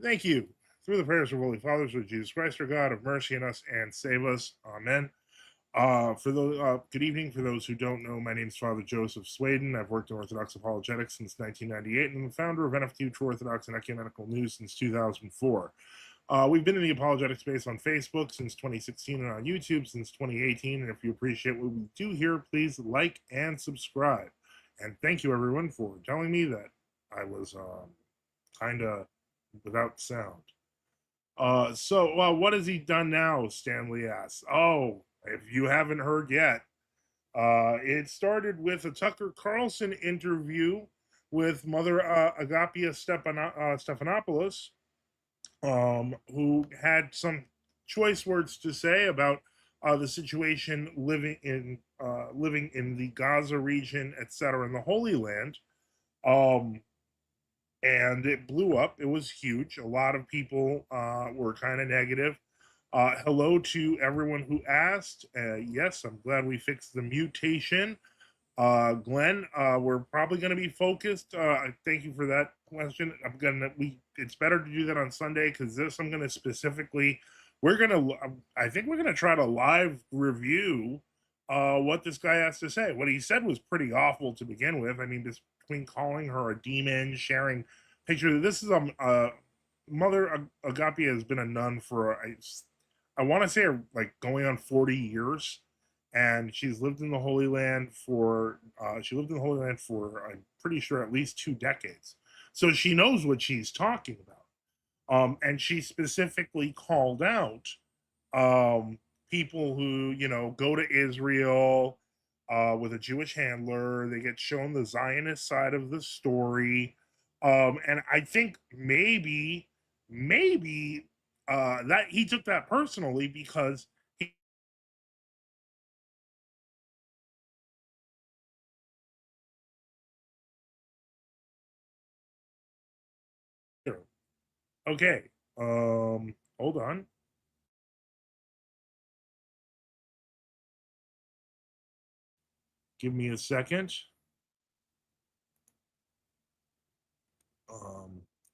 Thank you. Through the prayers of Holy Fathers of Jesus Christ, our God, have mercy on us and save us. Amen. For those, good evening. For those who don't know, my name is Father Joseph Swaden. I've worked in Orthodox apologetics since 1998, and I'm the founder of NFQ True Orthodox and Ecumenical News since 2004. We've been in the apologetic space on Facebook since 2016 and on YouTube since 2018. And if you appreciate what we do here, please like and subscribe. And thank you, everyone, for telling me that I was kind of without sound. What has he done now? Stanley asks. Oh, if you haven't heard yet, it started with a Tucker Carlson interview with Mother Agapia Stephanopoulos, who had some choice words to say about the situation living in the Gaza region, etc., in the Holy Land. And it blew up. It was huge. A lot of people were kind of negative. Hello to everyone who asked. Yes, I'm glad we fixed the mutation. Glenn, we're probably going to be focused. Thank you for that question. It's better to do that on Sunday because this I'm going to specifically. I think we're going to try to live review what this guy has to say. What he said was pretty awful to begin with. I mean, between calling her a demon, sharing pictures. This is Mother Agapia has been a nun for I want to say like going on 40 years, and she's lived in the Holy Land for I'm pretty sure at least 2 decades. So she knows what she's talking about. And she specifically called out people who go to Israel with a Jewish handler. They get shown the Zionist side of the story, and I think maybe that he took that personally because he. Okay, hold on. Give me a second.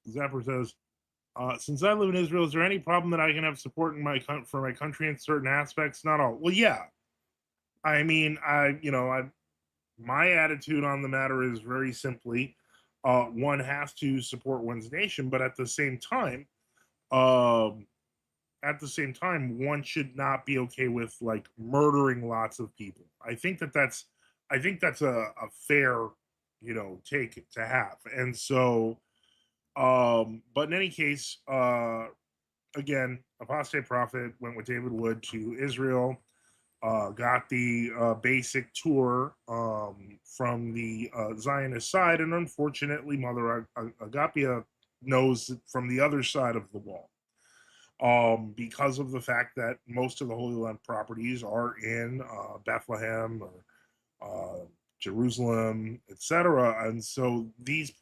Zapper says, since I live in Israel, is there any problem that I can have support in for my country in certain aspects? Not all. Well, yeah. I mean, my attitude on the matter is very simply, one has to support one's nation, but um, one should not be okay with like murdering lots of people. I think that's a fair, take to have. And so, but in any case, again, Apostate Prophet went with David Wood to Israel, got the basic tour from the Zionist side, and unfortunately, Mother Agapia knows from the other side of the wall, because of the fact that most of the Holy Land properties are in Bethlehem or Jerusalem, etc. And so these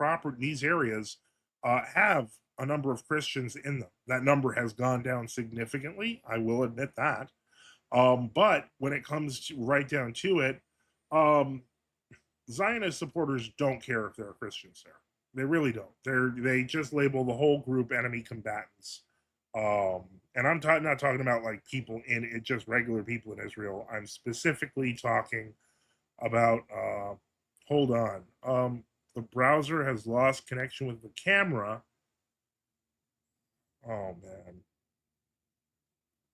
areas have a number of Christians in them. That number has gone down significantly. I will admit that. But when it comes to right down to it, um, Zionist supporters don't care if there are Christians there. They really don't. They just label the whole group enemy combatants. And not talking about like people in it, just regular people in Israel. I'm specifically talking about. Hold on. The browser has lost connection with the camera. Oh man.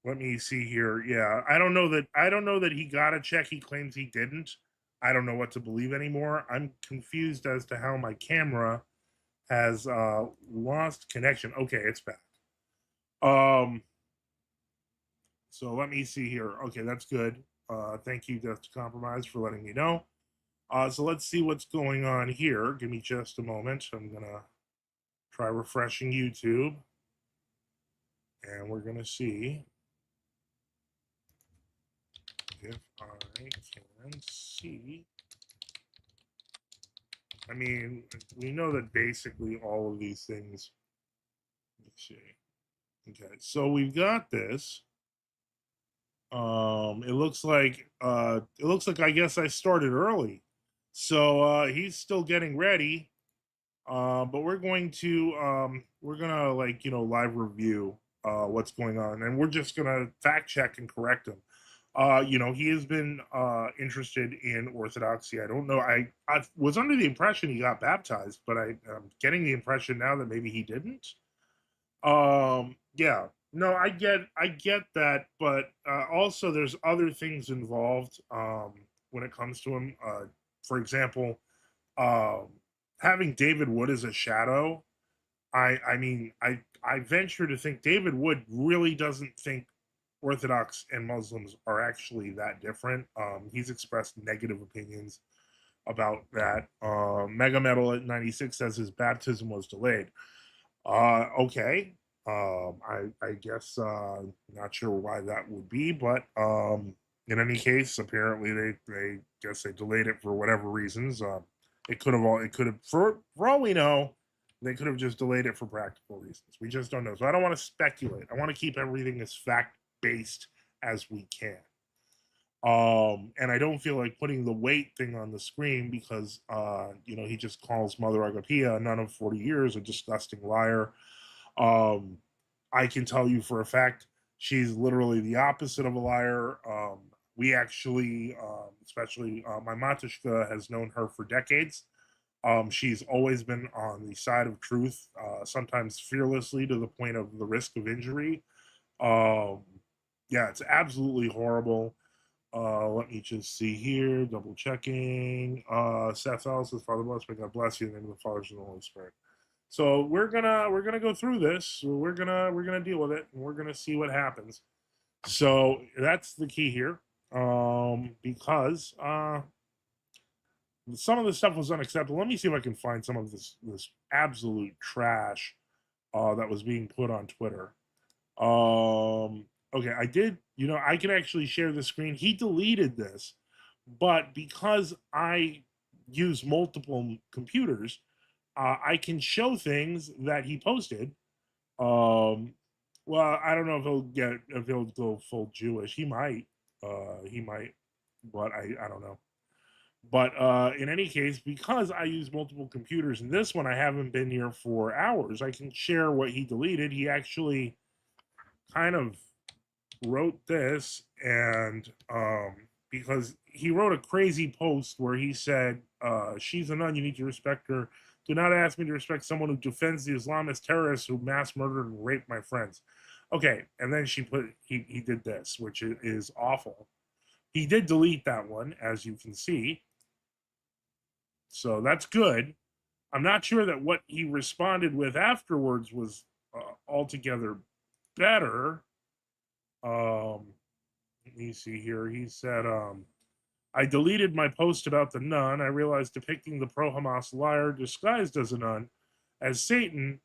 Let me see here. Yeah, I don't know that he got a check. He claims he didn't. I don't know what to believe anymore. I'm confused as to how my camera has lost connection. Okay, it's back. Um, so let me see here. Okay, that's good. Thank you, Death to Compromise, for letting me know. So let's see what's going on here. Give me just a moment. I'm gonna try refreshing YouTube, and we're gonna see if I can see. I mean, we know that basically all of these things. Let's see. Okay, so we've got this. It looks like I guess I started early. So he's still getting ready. But we're gonna like live review what's going on, and we're just gonna fact check and correct him. He has been interested in Orthodoxy. I don't know. I was under the impression he got baptized, but I'm getting the impression now that maybe he didn't. Yeah. No, I get that, but also there's other things involved when it comes to him. For example, um, having David Wood as a shadow. I venture to think David Wood really doesn't think Orthodox and Muslims are actually that different. He's expressed negative opinions about that. Mega Metal at 96 says his baptism was delayed. Okay. I guess not sure why that would be, but in any case, apparently they guess they delayed it for whatever reasons. It could have for all we know, they could have just delayed it for practical reasons. We just don't know. So I don't want to speculate. I want to keep everything as fact based as we can. And I don't feel like putting the weight thing on the screen because he just calls Mother Agapia, a nun of 40 years, a disgusting liar. um I can tell you for a fact she's literally the opposite of a liar. We actually especially my matishka has known her for decades. She's always been on the side of truth, sometimes fearlessly to the point of the risk of injury. um yeah, it's absolutely horrible. Let me just see here, double checking. Seth L says, Father bless, may God bless you in the name of the Father, and the Holy Spirit. So we're gonna go through this. We're gonna deal with it, and we're gonna see what happens. So that's the key here, because some of the stuff was unacceptable. Let me see if I can find some of this absolute trash that was being put on Twitter. Okay, I did. I can actually share the screen. He deleted this, but because I use multiple computers, I can show things that he posted. Um, well, I don't know if he'll go full Jewish. He might, but I don't know. But in any case, because I use multiple computers, and this one I haven't been here for hours, I can share what he deleted. He actually kind of wrote this, and because he wrote a crazy post where he said, she's a nun, you need to respect her. Do not ask me to respect someone who defends the Islamist terrorists who mass murdered and raped my friends. Okay, and then he did this, which is awful. He did delete that one, as you can see, so that's good. I'm not sure that what he responded with afterwards was altogether better. Let me see here. He said, I deleted my post about the nun. I realized depicting the pro Hamas liar disguised as a nun as Satan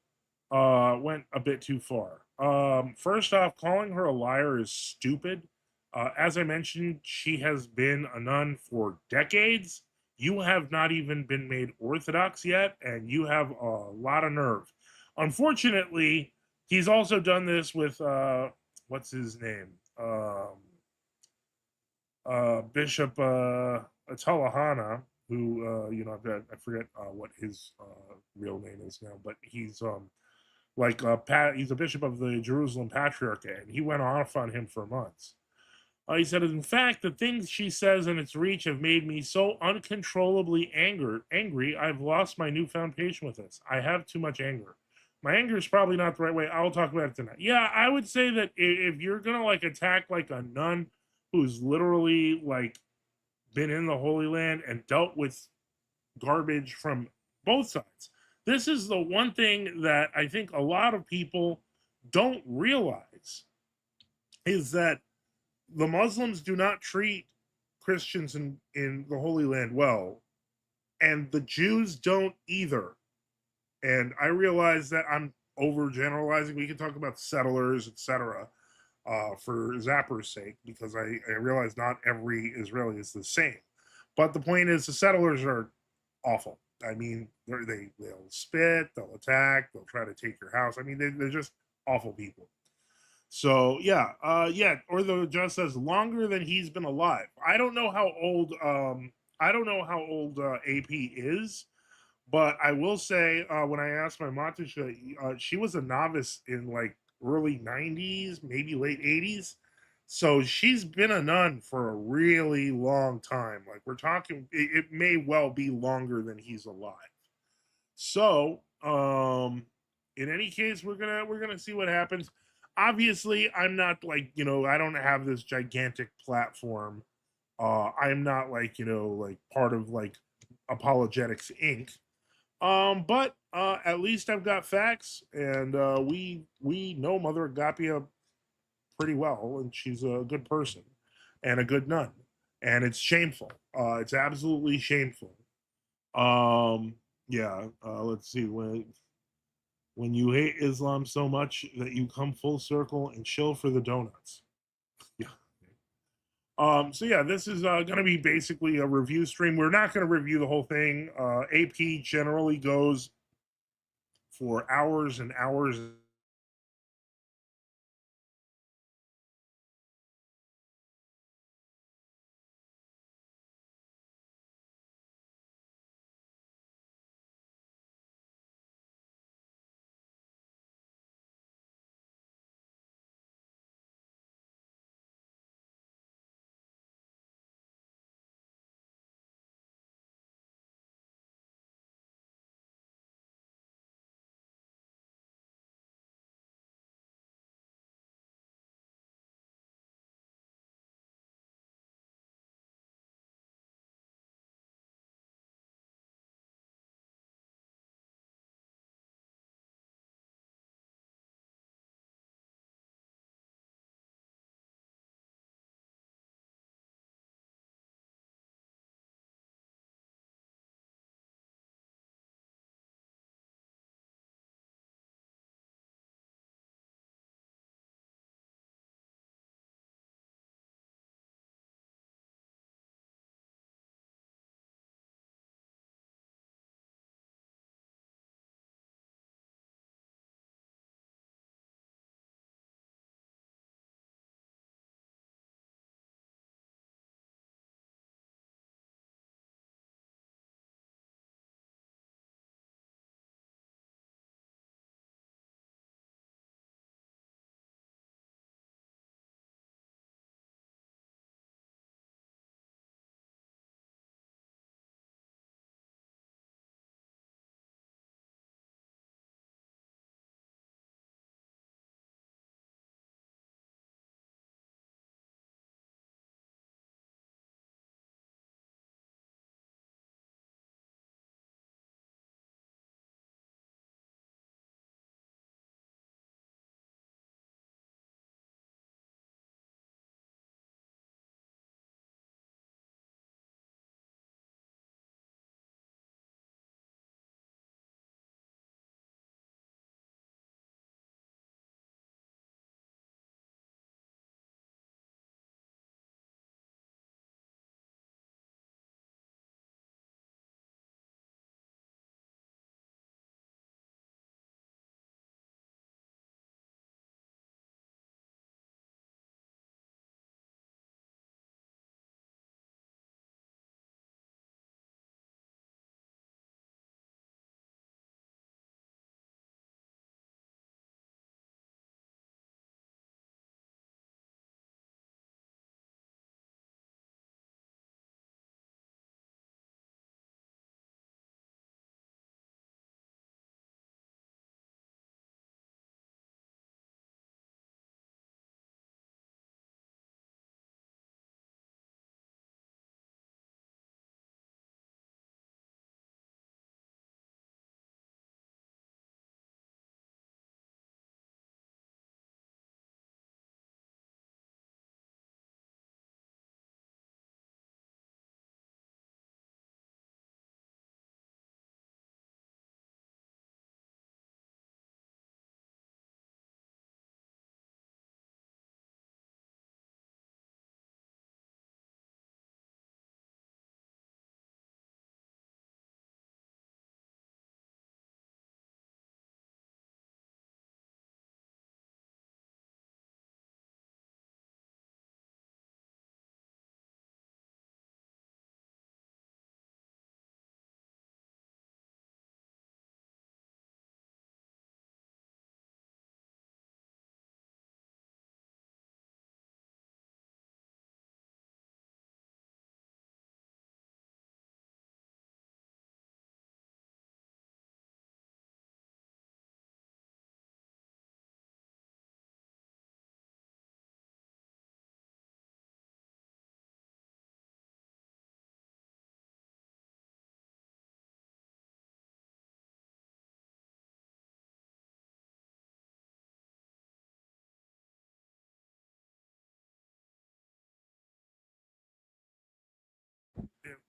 went a bit too far. First off, calling her a liar is stupid. As I mentioned, she has been a nun for decades. You have not even been made Orthodox yet, and you have a lot of nerve. Unfortunately, he's also done this with what's his name? Bishop Talahana, who I forget what his real name is now, but he's he's a bishop of the Jerusalem Patriarchate, and he went off on him for months. He said, in fact, the things she says and its reach have made me so uncontrollably angry, I've lost my newfound patience with this. I have too much anger. My anger is probably not the right way. I'll talk about it tonight. Yeah, I would say that if you're going to attack a nun who's literally been in the Holy Land and dealt with garbage from both sides, this is the one thing that I think a lot of people don't realize is that the Muslims do not treat Christians in the Holy Land well, and the Jews don't either. And I realize that I'm overgeneralizing. We can talk about settlers, etc., for Zapper's sake, because I realize not every Israeli is the same. But the point is, the settlers are awful. I mean, they'll spit, they'll attack, they'll try to take your house. I mean, they're just awful people. So yeah, or the just says longer than he's been alive. I don't know how old AP is, But I will say, when I asked my matusha, she was a novice in like early 90s, maybe late 80s. So she's been a nun for a really long time. Like we're talking, it may well be longer than he's alive. So, in any case, we're gonna see what happens. Obviously, I'm not like I don't have this gigantic platform. I'm not like like part of like Apologetics Inc. But at least I've got facts, and we know Mother Agapia pretty well, and she's a good person and a good nun, and it's shameful. It's absolutely shameful. Um, yeah. Let's see when you hate Islam so much that you come full circle and chill for the donuts. Yeah. So yeah, this is going to be basically a review stream. We're not going to review the whole thing. AP generally goes for hours and hours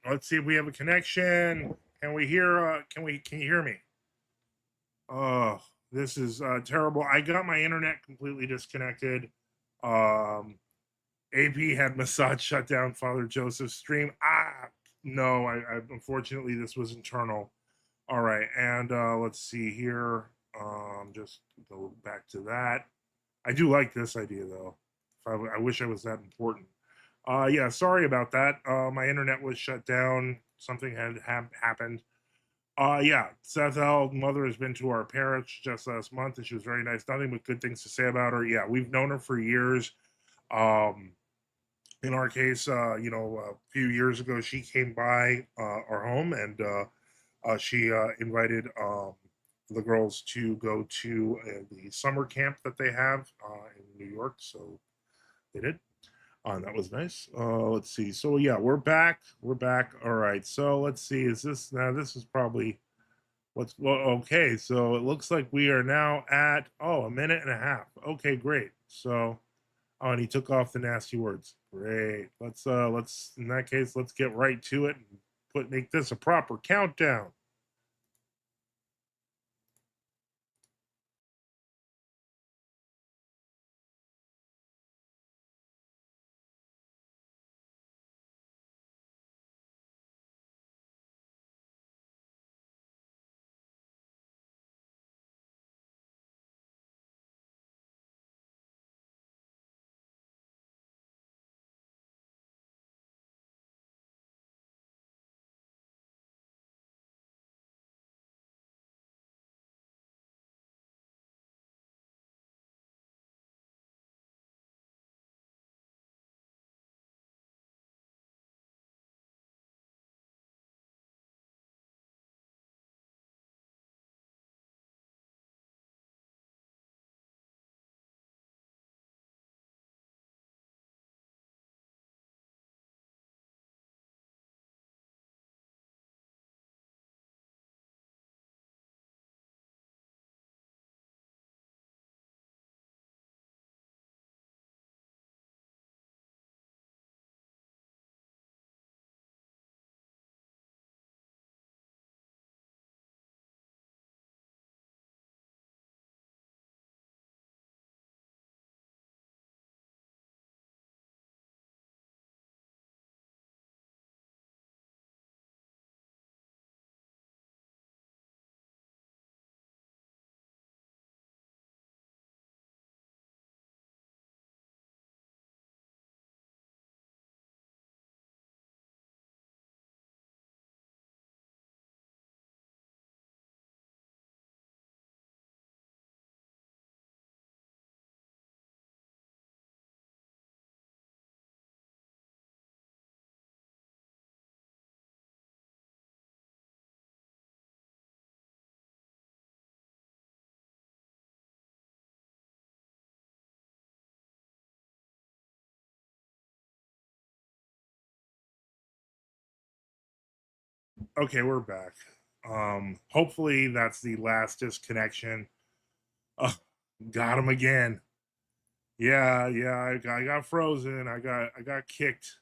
let's see if we have a connection. Can we hear? Can you hear me? Oh, this is terrible. I got my internet completely disconnected. Um, AP had Massad shut down Father Joseph's stream. No, I unfortunately this was internal. All right, and let's see here. Just go back to that. I do like this idea though. I wish I was that important. Yeah, sorry about that. My internet was shut down. Something had happened. Yeah, Seth L. Mother has been to our parish just last month, and she was very nice. Nothing but good things to say about her. Yeah, we've known her for years. Um, in our case, a few years ago, she came by our home and she invited the girls to go to the summer camp that they have in New York. So they did. That was nice. Let's see. So yeah, we're back. We're back. All right. So let's see. Is this now? This is probably what's well. Okay. So it looks like we are now at a minute and a half. Okay, great. So and he took off the nasty words. Great. Let's in that case, let's get right to it and make this a proper countdown. Okay, we're back. Hopefully that's the last disconnection. Oh, got him again. Yeah, I got frozen. I got kicked.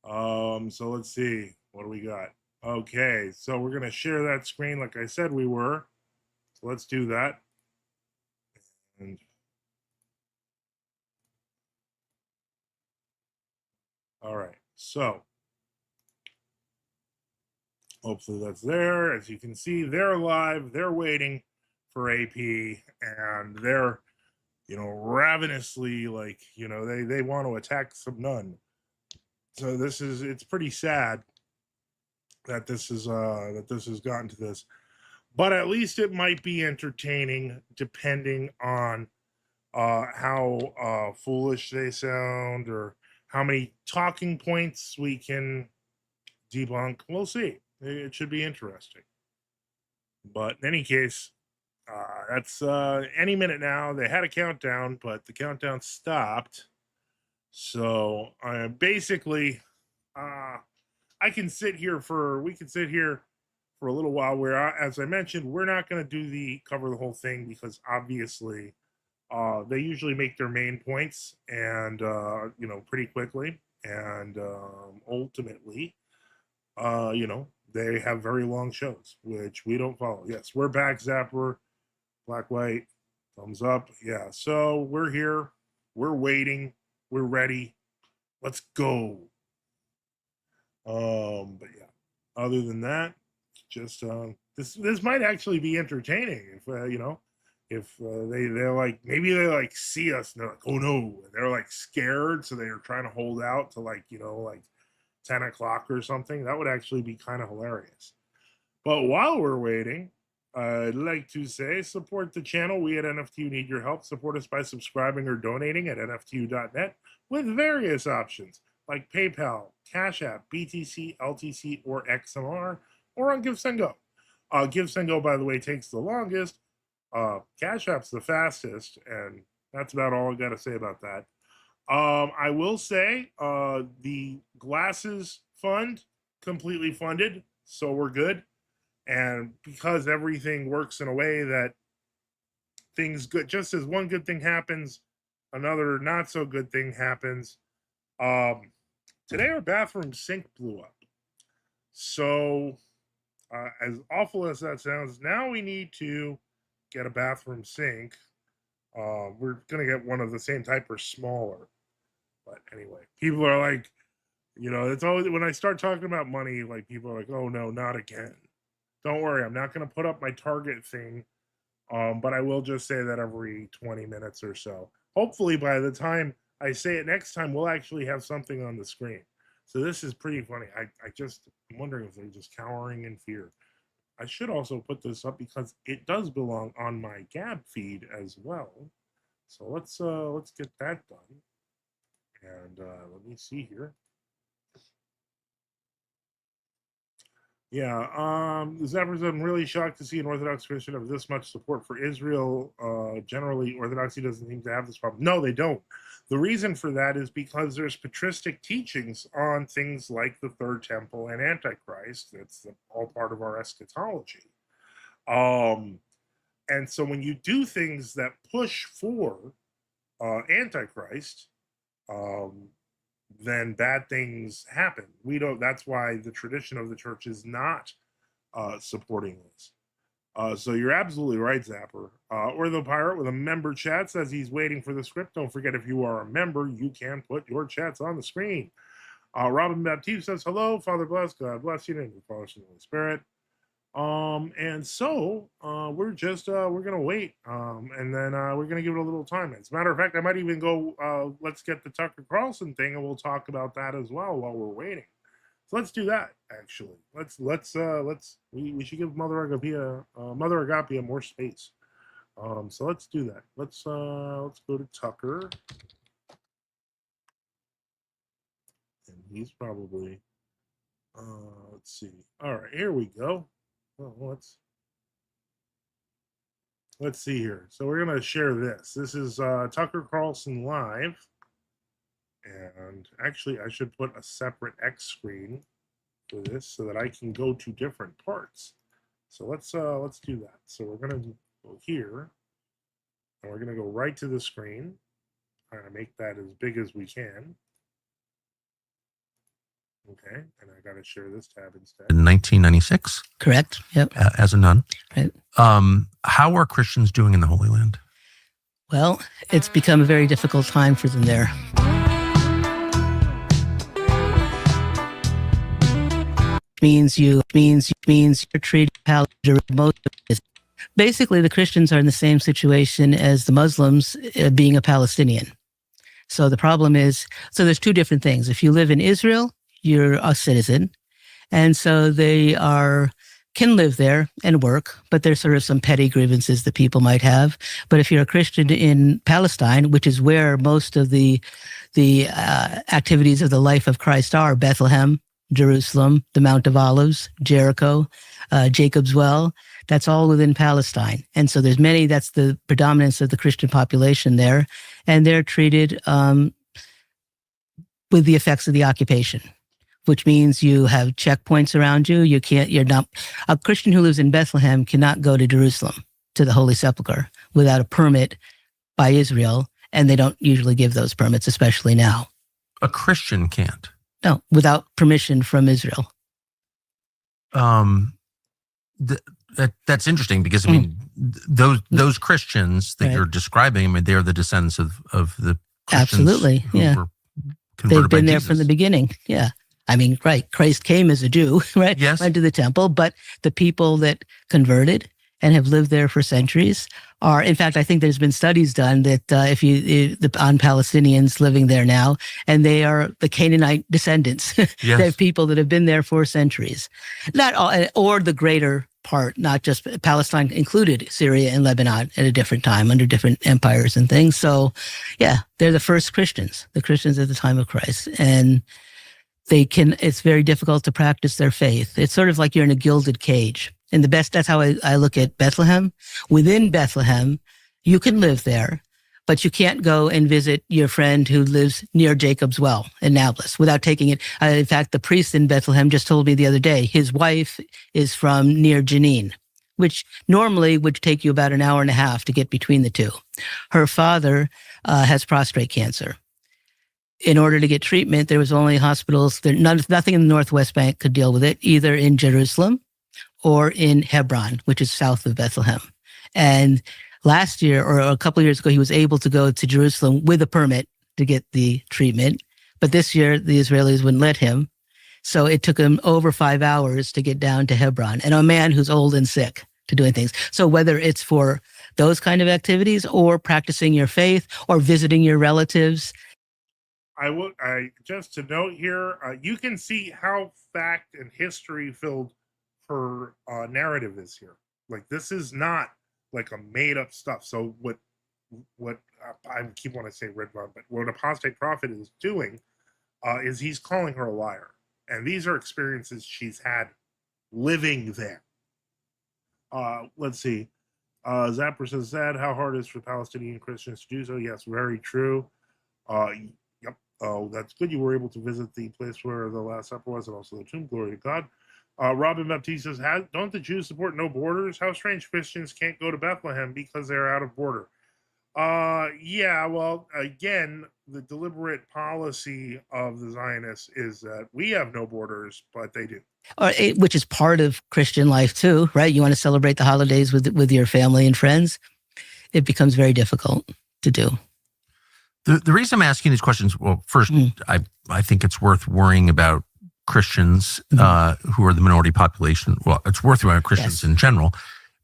So let's see. What do we got? Okay, so we're gonna share that screen like I said we were. So let's do that. And all right, so hopefully that's there. As you can see, they're live, they're waiting for AP, and they're ravenously like, they want to attack some nun. So it's pretty sad that this has gotten to this. But at least it might be entertaining depending on how foolish they sound or how many talking points we can debunk. We'll see. It should be interesting. But in any case, that's any minute now. They had a countdown, but the countdown stopped. So basically, we can sit here for a little while. Where, as I mentioned, we're not going to cover the whole thing because obviously, they usually make their main points and pretty quickly, and ultimately, they have very long shows, which we don't follow. Yes, we're back, Zapper, Black, White, thumbs up. Yeah, so we're here. We're waiting. We're ready. Let's go. But yeah, other than that, just this might actually be entertaining if if they're like, maybe they like see us and they're like, oh no, and they're like scared, so they're trying to hold out to like 10 o'clock or something. That would actually be kind of hilarious. But while we're waiting, I'd like to say support the channel. We at NFTU need your help. Support us by subscribing or donating at nftu.net with various options like PayPal, Cash App, BTC, LTC, or XMR, or on GiveSendGo. GiveSendGo, by the way, takes the longest. Cash App's the fastest, and that's about all I got to say about that. I will say the glasses fund completely funded, so we're good. And because everything works in a way that things good, just as one good thing happens, another not so good thing happens. Today our bathroom sink blew up. So as awful as that sounds, now we need to get a bathroom sink. We're gonna get one of the same type or smaller. But anyway, people are like, it's always when I start talking about money, like people are like, oh no, not again. Don't worry, I'm not going to put up my Target thing, but I will just say that every 20 minutes or so. Hopefully, by the time I say it next time, we'll actually have something on the screen. So this is pretty funny. I'm wondering if they're just cowering in fear. I should also put this up because it does belong on my Gab feed as well. So let's get that done. And let me see here. Yeah, Zappers, I'm really shocked to see an Orthodox Christian have this much support for Israel. Generally, Orthodoxy doesn't seem to have this problem. No, they don't. The reason for that is because there's patristic teachings on things like the Third Temple and Antichrist. That's all part of our eschatology. And so when you do things that push for Antichrist, then bad things happen. We don't. That's why the tradition of the church is not supporting this. So you're absolutely right, Zapper. Or the pirate with a member chat says he's waiting for the script. Don't forget, if you are a member, you can put your chats on the screen. Robin Baptiste says hello, Father bless, God bless you, and the Father and the Holy Spirit. And so we're just we're gonna wait, and then we're gonna give it a little time. As a matter of fact, I might even go let's get the Tucker Carlson thing, and we'll talk about that as well while we're waiting. So let's do that. Actually, we should give Mother Agapia more space. So let's do that. Let's go to Tucker, and he's probably let's see. All right, here we go. Well, let's see here. So we're gonna share this. This is Tucker Carlson live, and actually I should put a separate X screen for this so that I can go to different parts. So let's do that. So we're gonna go here, and we're gonna go right to the screen. Trying to make that as big as we can. Okay, and I got to share this tab instead. In 1996? Correct. Yep. As a nun. Right. How are Christians doing in the Holy Land? Well, it's become a very difficult time for them there. Means you're treated basically the Christians are in the same situation as the Muslims being a Palestinian. So the problem is, so there's two different things. If you live in Israel, you're a citizen. And so they can live there and work, but there's sort of some petty grievances that people might have. But if you're a Christian in Palestine, which is where most of the activities of the life of Christ are, Bethlehem, Jerusalem, the Mount of Olives, Jericho, Jacob's Well, that's all within Palestine. And so that's the predominance of the Christian population there. And they're treated with the effects of the occupation, which means you have checkpoints around you. A Christian who lives in Bethlehem cannot go to Jerusalem, to the Holy Sepulchre, without a permit by Israel. And they don't usually give those permits, especially now. A Christian can't? No, without permission from Israel. That's interesting because I mean those Christians that you're describing, I mean, they're the descendants of the Christians Absolutely, who yeah. were They've been there Jesus. from the beginning. Yeah. I mean, right. Christ came as a Jew, right? Yes. Went to the temple, but the people that converted and have lived there for centuries are, in fact, I think there's been studies done that on Palestinians living there now, and they are the Canaanite descendants. Yes. They're people that have been there for centuries. Not all, or the greater part, not just Palestine included Syria and Lebanon at a different time under different empires and things. So yeah, they're the first Christians, the Christians at the time of Christ. And it's very difficult to practice their faith. It's sort of like you're in a gilded cage. And that's how I look at Bethlehem. Within Bethlehem, you can live there, but you can't go and visit your friend who lives near Jacob's well in Nablus without taking it. In fact, the priest in Bethlehem just told me the other day, his wife is from near Jenin, which normally would take you about an hour and a half to get between the two. Her father has prostate cancer. In order to get treatment, there was only hospitals. Nothing in the Northwest Bank could deal with it, either in Jerusalem or in Hebron, which is south of Bethlehem. And last year, or a couple of years ago, he was able to go to Jerusalem with a permit to get the treatment. But this year, the Israelis wouldn't let him. So it took him over 5 hours to get down to Hebron, and a man who's old and sick to doing things. So whether it's for those kind of activities or practicing your faith or visiting your relatives. Just to note here, you can see how fact and history filled her narrative is here. Like, this is not like a made up stuff. So what I keep wanting to say Redbone, but what Apostate Prophet is doing is he's calling her a liar. And these are experiences she's had living there. Let's see. Zapper says, sad how hard it is for Palestinian Christians to do so. Yes, very true. Yep. Oh, that's good. You were able to visit the place where the Last Supper was and also the tomb. Glory to God. Robin Baptiste says, don't the Jews support no borders? How strange Christians can't go to Bethlehem because they're out of border. Yeah, well, again, the deliberate policy of the Zionists is that we have no borders, but they do. Which is part of Christian life too, right? You want to celebrate the holidays with your family and friends. It becomes very difficult to do. The reason I'm asking these questions, well, first, I think it's worth worrying about Christians who are the minority population. Well, it's worth worrying about Christians in general.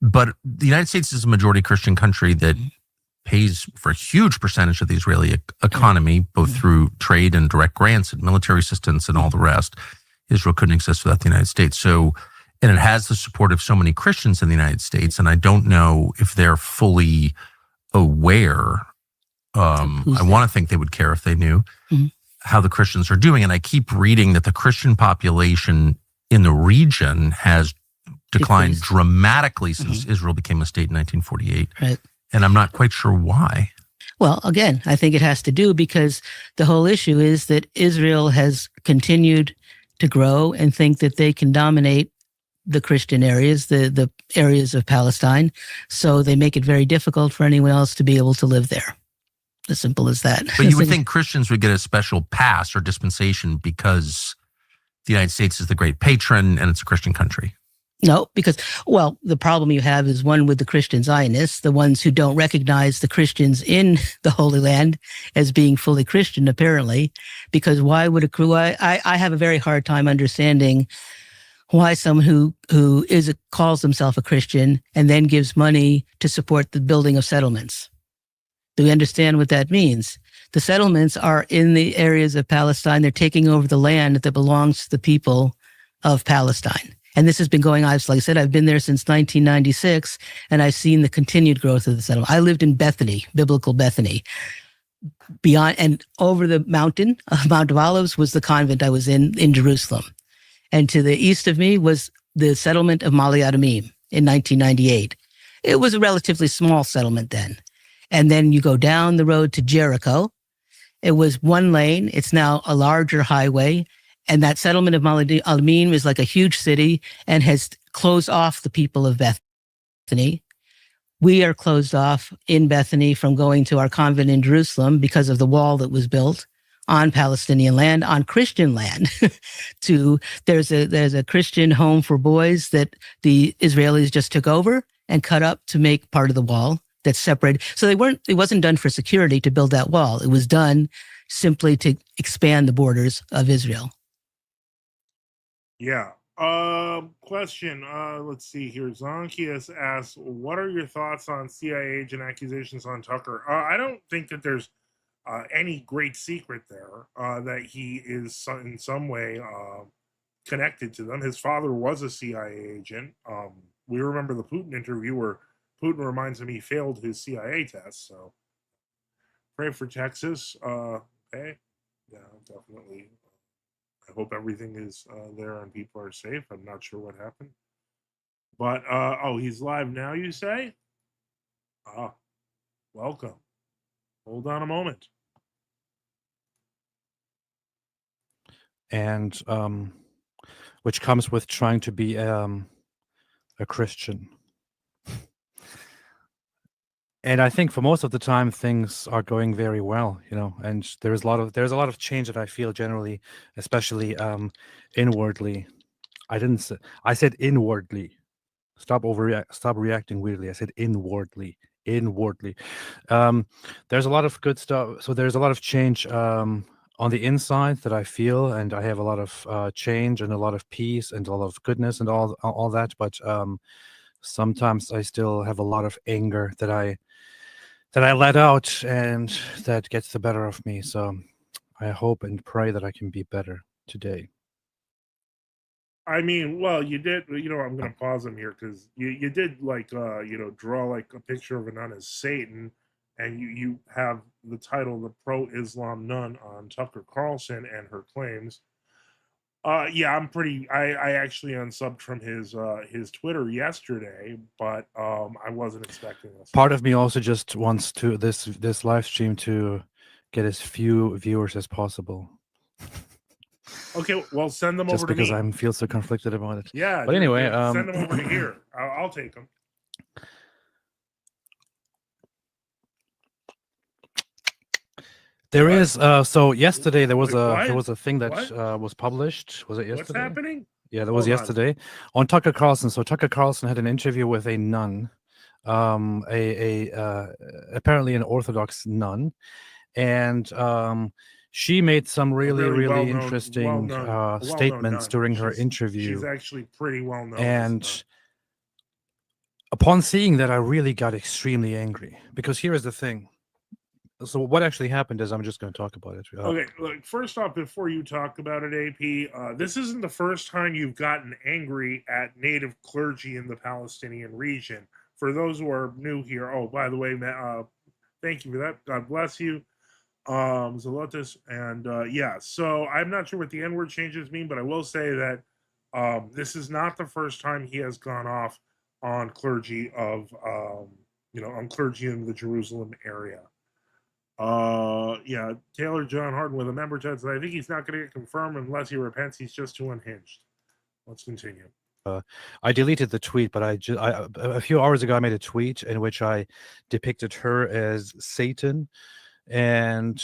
But the United States is a majority Christian country that pays for a huge percentage of the Israeli economy, both through trade and direct grants and military assistance and all the rest. Israel couldn't exist without the United States. So, and it has the support of so many Christians in the United States. And I don't know if they're fully aware. I want to think they would care if they knew how the Christians are doing. And I keep reading that the Christian population in the region has declined dramatically since Israel became a state in 1948. Right. And I'm not quite sure why. Well, again, I think it has to do because the whole issue is that Israel has continued to grow and think that they can dominate the Christian areas, the areas of Palestine. So they make it very difficult for anyone else to be able to live there. As simple as that. But you would think Christians would get a special pass or dispensation because the United States is the great patron and it's a Christian country. No, because, well, the problem you have is one with the Christian Zionists, the ones who don't recognize the Christians in the Holy Land as being fully Christian, apparently, because why would I have a very hard time understanding why someone who calls himself a Christian and then gives money to support the building of settlements. Do we understand what that means? The settlements are in the areas of Palestine. They're taking over the land that belongs to the people of Palestine. And this has been going on, like I said, I've been there since 1996, and I've seen the continued growth of the settlement. I lived in Bethany, biblical Bethany. Beyond and over the mountain, Mount of Olives, was the convent I was in Jerusalem. And to the east of me was the settlement of Mali Adumim in 1998. It was a relatively small settlement then. And then you go down the road to Jericho. It was one lane. It's now a larger highway. And that settlement of Mali Adumim is like a huge city and has closed off the people of Bethany. We are closed off in Bethany from going to our convent in Jerusalem because of the wall that was built on Palestinian land, on Christian land. There's a Christian home for boys that the Israelis just took over and cut up to make part of the wall that's separated. So it wasn't done for security to build that wall. It was done simply to expand the borders of Israel. Yeah. Question. Let's see here. Zonkius asks, what are your thoughts on CIA agent accusations on Tucker? I don't think that there's any great secret there that he is in some way connected to them. His father was a CIA agent. We remember the Putin interview where Putin reminds him he failed his CIA test. So pray for Texas. Okay. Yeah, definitely. I hope everything is there and people are safe. I'm not sure what happened. But, he's live now, you say? Welcome. Hold on a moment. And which comes with trying to be a Christian. And I think for most of the time things are going very well, and there's a lot of change that I feel generally, especially inwardly. I said inwardly. Stop reacting weirdly. I said inwardly. There's a lot of good stuff. So there's a lot of change on the inside that I feel, and I have a lot of change and a lot of peace and a lot of goodness and all that. But sometimes I still have a lot of anger that I let out, and that gets the better of me. So I hope and pray that I can be better today. I mean, well, you did, I'm going to pause him here because you did draw like a picture of a nun as Satan, and you have the title, The Pro-Islam Nun on Tucker Carlson and her claims. Yeah, I actually unsubbed from his Twitter yesterday, but I wasn't expecting this. Part of me also just wants to this live stream to get as few viewers as possible. Okay, well, send them just over to me. Just because I feel so conflicted about it. Yeah, but anyway, send them over to here. I'll take them. There is so yesterday there was a thing that was published. Was it yesterday? What's happening? Yeah, that was yesterday on Tucker Carlson. So Tucker Carlson had an interview with a nun, apparently an Orthodox nun, and she made some really interesting statements during her interview. She's actually pretty well known. And upon seeing that, I really got extremely angry, because here is the thing. So what actually happened is, I'm just going to talk about it. Okay, look, first off, before you talk about it, AP, this isn't the first time you've gotten angry at native clergy in the Palestinian region. For those who are new here, by the way, thank you for that. God bless you, Zalotis. And so I'm not sure what the N-word changes mean, but I will say that this is not the first time he has gone off on clergy on clergy in the Jerusalem area. Taylor John Harden with a member chat said, I think he's not going to get confirmed unless he repents. He's just too unhinged. Let's continue. I deleted the tweet, but a few hours ago I made a tweet in which I depicted her as Satan, and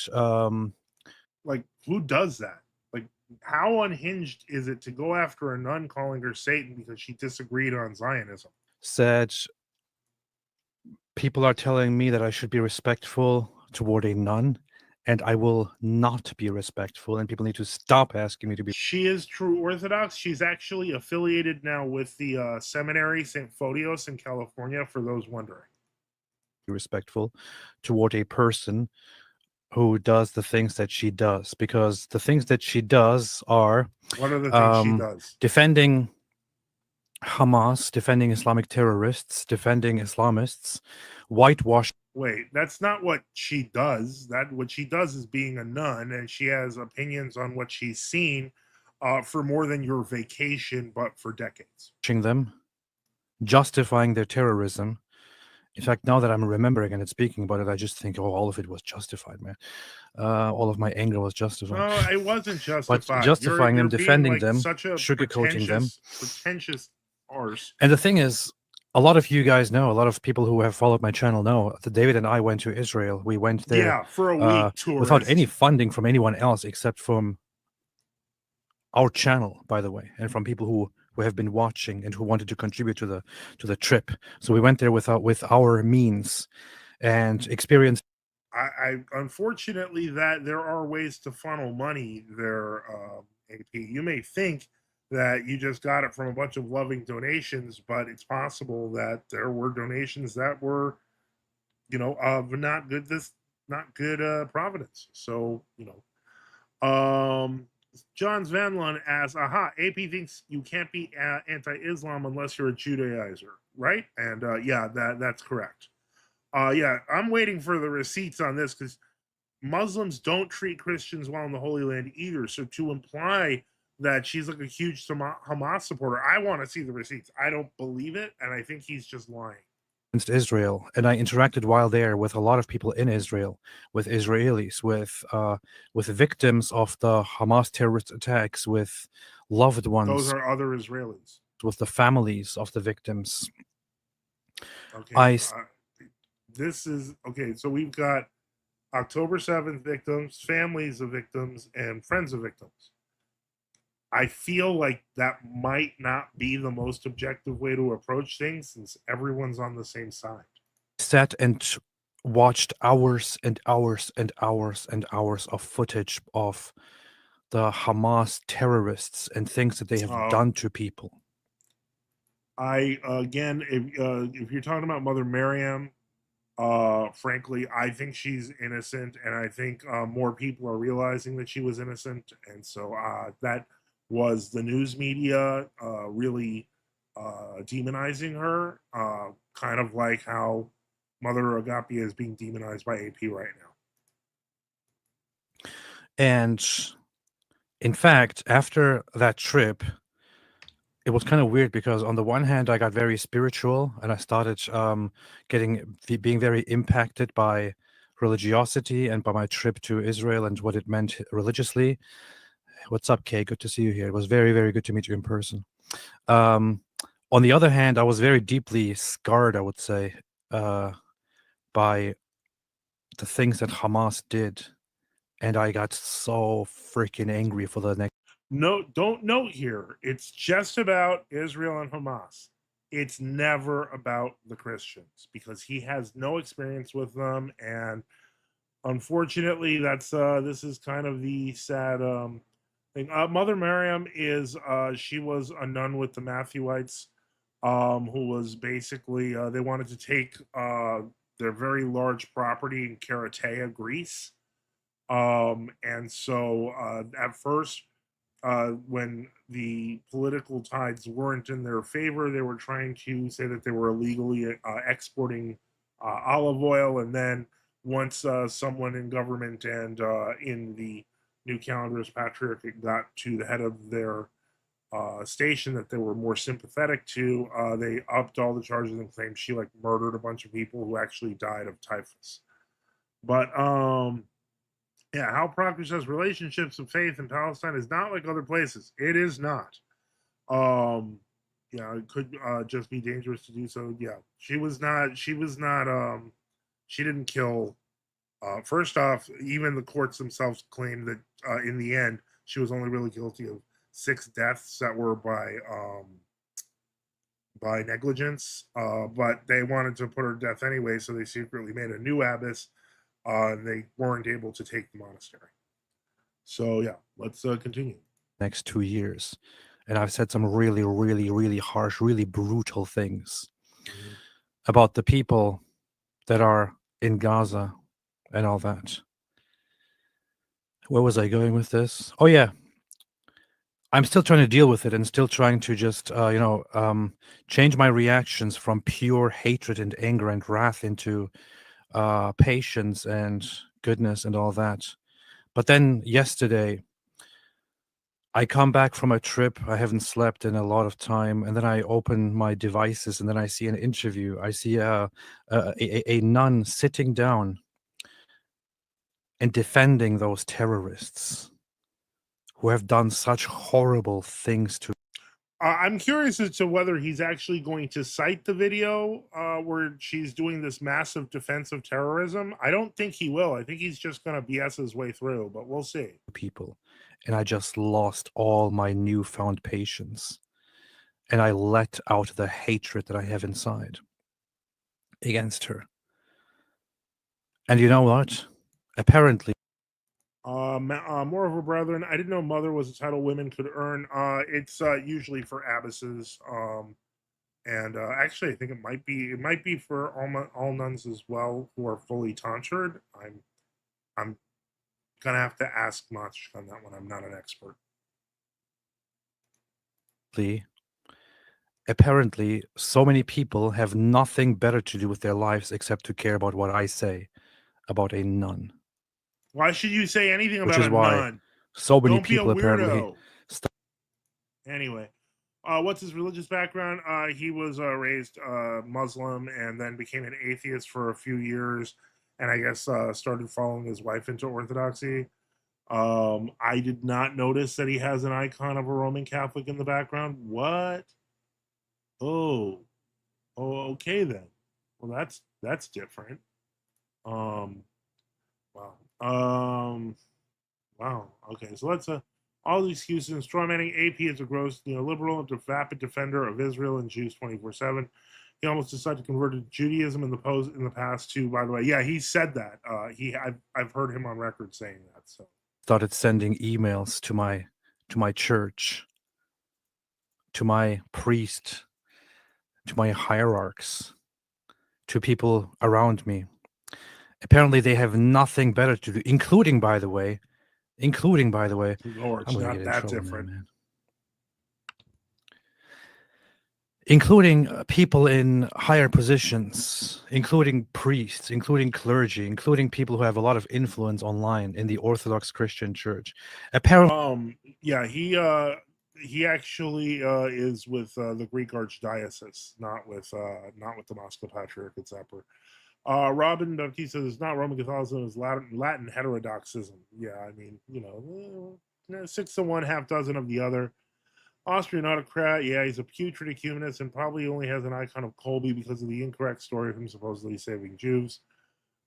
like, who does that? Like, how unhinged is it to go after a nun calling her Satan because she disagreed on Zionism? Said people are telling me that I should be respectful toward a nun, and I will not be respectful, and people need to stop asking me to be. She is true Orthodox. She's actually affiliated now with the seminary St. Photios in California, for those wondering. Respectful toward a person who does the things that she does, because the things that she does are, what are the things she does? Defending Hamas, defending Islamic terrorists, defending Islamists, whitewashing. Wait, that's not what she does. What she does is being a nun, and she has opinions on what she's seen for more than your vacation, but for decades. Them, justifying their terrorism. In fact, now that I'm remembering and speaking about it, I just think, all of it was justified, man. All of my anger was justified. No, it wasn't justified. But justifying them, defending like them, such a sugarcoating them. Pretentious arse. And the thing is, a lot of you guys know, a lot of people who have followed my channel know that David and I went to Israel. We went there Yeah, for a week tourist. without any funding from anyone else except from our channel, by the way, and from people who have been watching and who wanted to contribute to the trip. So we went there with our means and experienced. I unfortunately that there are ways to funnel money there, AP. You may think that you just got it from a bunch of loving donations, but it's possible that there were donations that were, of not good providence. So, John Svanlund asks, aha, AP thinks you can't be anti-Islam unless you're a Judaizer, right? And yeah, that's correct. Yeah, I'm waiting for the receipts on this because Muslims don't treat Christians well in the Holy Land either. So to imply that she's like a huge Hamas supporter, I want to see the receipts. I don't believe it, and I think he's just lying. Israel, and I interacted while there with a lot of people in Israel, with Israelis, with victims of the Hamas terrorist attacks, with loved ones. Those are other Israelis. With the families of the victims. Okay. This is okay. So we've got October 7th victims, families of victims, and friends of victims. I feel like that might not be the most objective way to approach things since everyone's on the same side. Sat and watched hours and hours and hours and hours of footage of the Hamas terrorists and things that they have done to people. Again, if you're talking about Mother Miriam, frankly, I think she's innocent, and I think more people are realizing that she was innocent, and so that was the news media really demonizing her, kind of like how Mother Agapia is being demonized by AP right now. And in fact, after that trip, it was kind of weird because on the one hand, I got very spiritual and I started being very impacted by religiosity and by my trip to Israel and what it meant religiously. What's up, Kay? Good to see you here. It was very, very good to meet you in person. On the other hand, I was very deeply scarred, I would say, by the things that Hamas did. And I got so freaking angry for the next. No, don't note here. It's just about Israel and Hamas. It's never about the Christians because he has no experience with them, and unfortunately, that's this is kind of the sad thing. Mother Miriam is she was a nun with the Matthewites, who was basically they wanted to take their very large property in Karatea, Greece, and so at first. When the political tides weren't in their favor, they were trying to say that they were illegally exporting olive oil. And then once someone in government and in the new calendar's patriarchate got to the head of their station that they were more sympathetic to, they upped all the charges and claimed she like murdered a bunch of people who actually died of typhus. But yeah, how Proctor says relationships of faith in Palestine is not like other places. It is not. Yeah, it could just be dangerous to do so. Yeah, she was not. She didn't kill. First off, even the courts themselves claimed that in the end she was only really guilty of 6 deaths that were by negligence. But they wanted to put her to death anyway, so they secretly made a new abbess. And they weren't able to take the monastery. So yeah, let's continue. Next 2 years, and I've said some really, really, really harsh, really brutal things about the people that are in Gaza and all that. Where was I going with this? Oh yeah, I'm still trying to deal with it and still trying to just change my reactions from pure hatred and anger and wrath into patience and goodness and all that. But then yesterday, I come back from a trip. I haven't slept in a lot of time, and then I open my devices, and then I see an interview. I see a nun sitting down and defending those terrorists who have done such horrible things to. I'm curious as to whether he's actually going to cite the video where she's doing this massive defense of terrorism. I don't think he will. I think he's just going to BS his way through, but we'll see. People, and I just lost all my newfound patience, and I let out the hatred that I have inside against her. And you know what? Apparently, More of her brethren. I didn't know mother was a title women could earn. It's usually for abbesses. And actually, I think it might be for all nuns as well who are fully tonsured. I'm gonna have to ask Mach on that one. I'm not an expert. apparently, so many people have nothing better to do with their lives except to care about what I say about a nun. Why should you say anything Which about is a why nun? so many Don't be a people apparently. weirdo. Anyway, what's his religious background? He was raised Muslim and then became an atheist for a few years, and I guess started following his wife into Orthodoxy. I did not notice that he has an icon of a Roman Catholic in the background. What? Oh, okay then. Well, that's different. Wow. Wow. Okay, so let's all the excuses and straw manning. AP is a gross neoliberal and vapid defender of Israel and Jews 24/7. He almost decided to convert to Judaism in the past too. By the way, yeah, he said that. I've heard him on record saying that. So Started sending emails to my church, to my priest, to my hierarchs, to people around me. Apparently, they have nothing better to do, including, by the way, Lord, I'm gonna not get in that trouble now, different. man. Including people in higher positions, including priests, including clergy, including people who have a lot of influence online in the Orthodox Christian Church. Apparently, Yeah, he actually is with the Greek Archdiocese, not with the Moscow Patriarchate Zeper. Robin Baptista says it's not Roman Catholicism, it's Latin heterodoxism. Yeah, I mean, 6 to 1, half dozen of the other. Austrian autocrat, yeah, he's a putrid ecumenist and probably only has an icon of Colby because of the incorrect story of him supposedly saving Jews.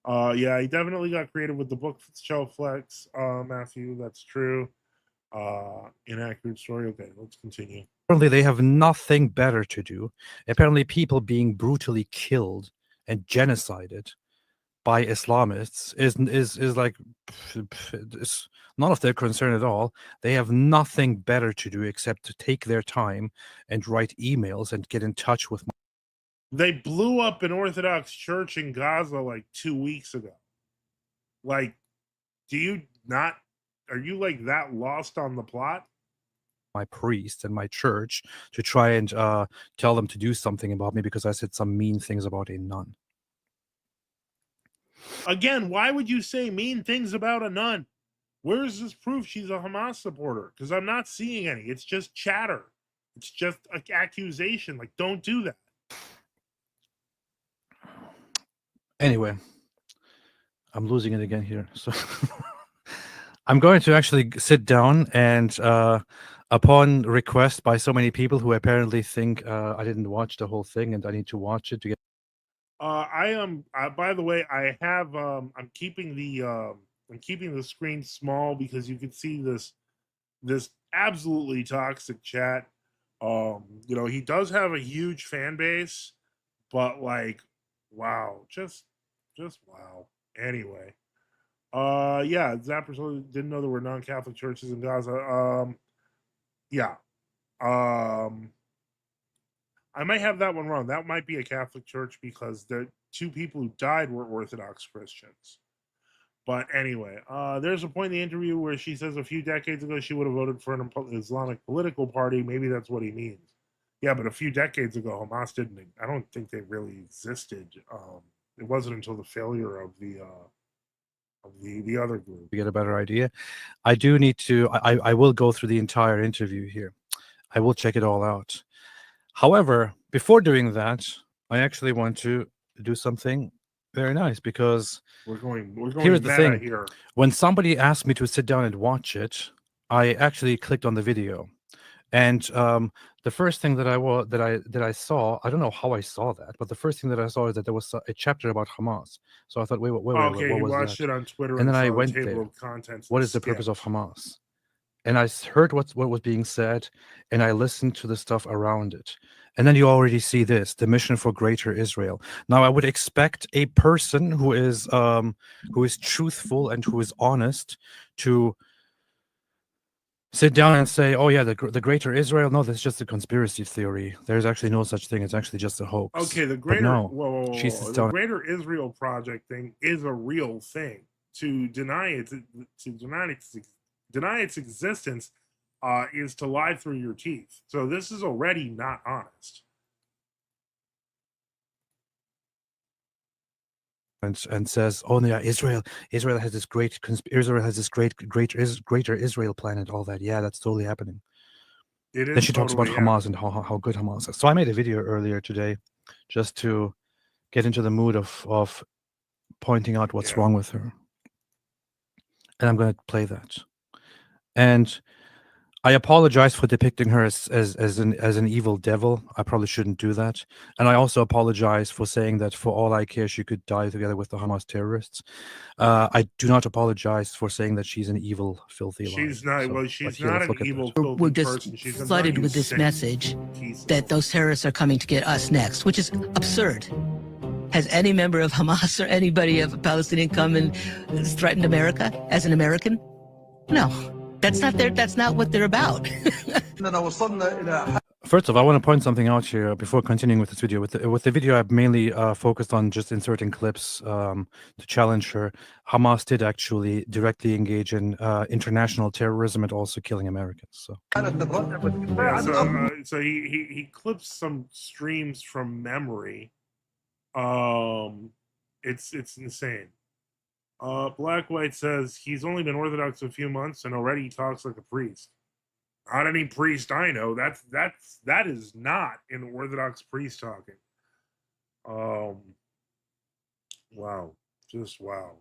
Yeah, he definitely got creative with the book shelf flex, Matthew. That's true. Inaccurate story. Okay, let's continue. they have nothing better to do. Apparently, people being brutally killed and genocided by Islamists is like it's none of their concern at all. They have nothing better to do except to take their time and write emails and get in touch with. They blew up an Orthodox church in Gaza like 2 weeks ago. Like, are you like that lost on the plot? My priest and my church to try and tell them to do something about me because I said some mean things about a nun. Again, why would you say mean things about a nun? Where is this proof she's a Hamas supporter? Because I'm not seeing any. It's just chatter. It's just an accusation. Like, don't do that. Anyway, I'm losing it again here. So I'm going to actually sit down and upon request by so many people who apparently think I didn't watch the whole thing and I need to watch it to get. I am. By the way, I have. I'm keeping the screen small because you can see this absolutely toxic chat. He does have a huge fan base, but like, wow, just wow. Anyway, yeah, Zappers didn't know there were non-Catholic churches in Gaza. Yeah. I might have that one wrong. That might be a Catholic church because the 2 people who died were Orthodox Christians. But anyway, there's a point in the interview where she says a few decades ago she would have voted for an Islamic political party. Maybe that's what he means. Yeah, but a few decades ago, Hamas didn't. I don't think they really existed. It wasn't until the failure of the other group. To get a better idea, I do need to. I will go through the entire interview here. I will check it all out. However, before doing that, I actually want to do something very nice because we're going here's the thing. here. When somebody asked me to sit down and watch it, I actually clicked on the video And the first thing that I saw, I don't know how I saw that, but the first thing that I saw is that there was a chapter about Hamas. So I thought, wait, Okay, what you was watched that? it on Twitter And then I saw the went table there. of contents. What and is the purpose of skipped. Hamas? And I heard what was being said, and I listened to the stuff around it. And then you already see this, the mission for greater Israel. Now, I would expect a person who is truthful and who is honest to sit down and say, oh yeah, the greater Israel, no, that's just a conspiracy theory. There's actually no such thing. It's actually just a hoax. Okay, the But greater no, she sits down. the Greater Israel Project thing is a real thing. To deny its existence is to lie through your teeth. So this is already not honest. And says, oh yeah, Israel has this greater Israel plan and all that. Yeah, that's totally happening. It is. Then she talks about totally Hamas and how good Hamas is. So I made a video earlier today just to get into the mood of pointing out what's wrong with her. And I'm going to play that. And I apologize for depicting her as an evil devil. I probably shouldn't do that. And I also apologize for saying that for all I care, she could die together with the Hamas terrorists. I do not apologize for saying that she's an evil, filthy liar. She's not. So, well, she's here, not let's an look at evil, that. filthy We're just person. She's flooded with this message that those terrorists are coming to get us next, which is absurd. Has any member of Hamas or anybody of a Palestinian come and threatened America as an American? No, that's not what they're about. First off, I want to point something out here before continuing with this video. With the video, I've mainly focused on just inserting clips to challenge her. Hamas did actually directly engage in international terrorism and also killing Americans. So, so he clips some streams from memory. It's insane. Black White says he's only been Orthodox a few months and already he talks like a priest. Not any priest I know. That is not an Orthodox priest talking. Wow, just wow.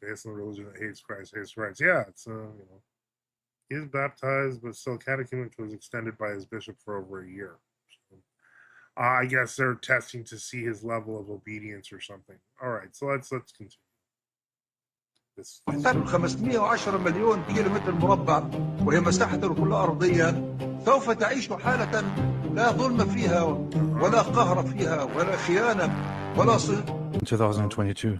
Based on the religion that hates Christ. Yeah, it's he's baptized, but still catechumens was extended by his bishop for over a year. I guess they're testing to see his level of obedience or something. All right, so let's continue. تحتل 510 مليون كيلومتر مربع وهي مساحة كلها أرضية سوف تعيش حالة لا ظلم فيها ولا قهر فيها ولا خيانة ولا in 2022,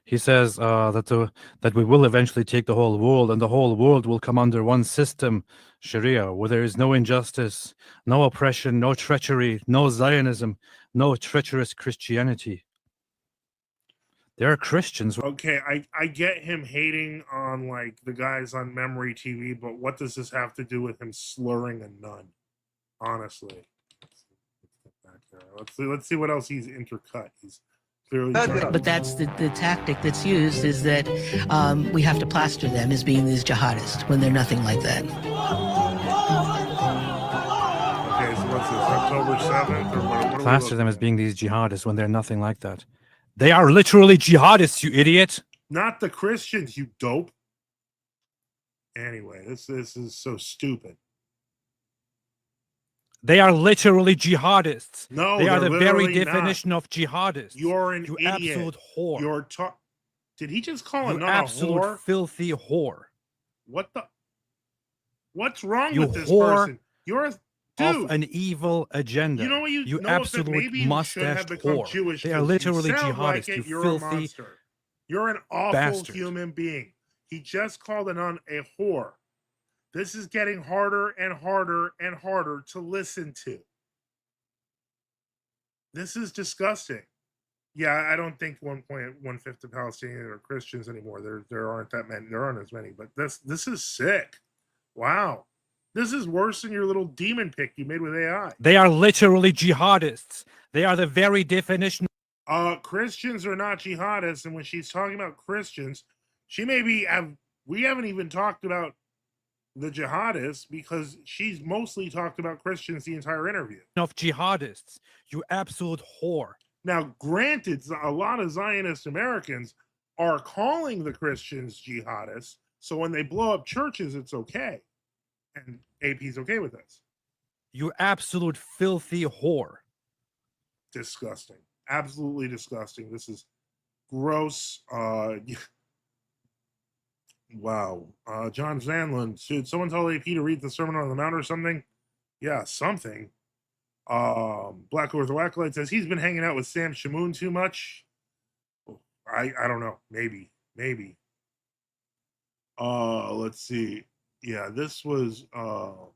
he says that we will eventually take the whole world, and the whole world will come under one system, Sharia, where there is no injustice, no oppression, no treachery, no Zionism, no treacherous Christianity. There are Christians. Okay, I get him hating on like the guys on Memory TV, but what does this have to do with him slurring a nun? Honestly, let's see what else he's intercut. He's clearly. But that's the tactic that's used is that we have to plaster them as being these jihadists when they're nothing like that. Okay, so what's this? October 7th or what Plaster them as being these jihadists when they're nothing like that. They are literally jihadists, you idiot. Not the Christians, you dope. Anyway, this is so stupid. They are literally jihadists. No, they are the very not. definition of jihadists. You're an you idiot. Absolute whore. You're Did he just call a you nun absolute a whore? Filthy whore. What's wrong you with this whore person? You're a dude. Of an evil agenda. You know what you know absolute maybe mustached whore. Jewish. They are literally you jihadists. Like it, you you're filthy a monster. You're an awful bastard. Human being. He just called a nun a whore. This is getting harder and harder and harder to listen to. This is disgusting. Yeah, I don't think 1.1/5 of Palestinians are Christians anymore. There aren't that many. There aren't as many. But this is sick. Wow. This is worse than your little demon pick you made with AI. They are literally jihadists. They are the very definition. Christians are not jihadists, and when she's talking about Christians, she maybe we haven't even talked about the jihadists because she's mostly talked about Christians the entire interview. Of jihadists, you absolute whore. Now, granted, a lot of Zionist Americans are calling the Christians jihadists, So when they blow up churches, it's okay. And AP's okay with this. You absolute filthy whore. Disgusting. Absolutely disgusting. This is gross. Wow. John Zanlund, should someone tell AP to read the Sermon on the Mount or something? Yeah, something. Black Ortho Acolyte says he's been hanging out with Sam Shamoon too much. I don't know. Maybe. Let's see. Yeah, this was I'm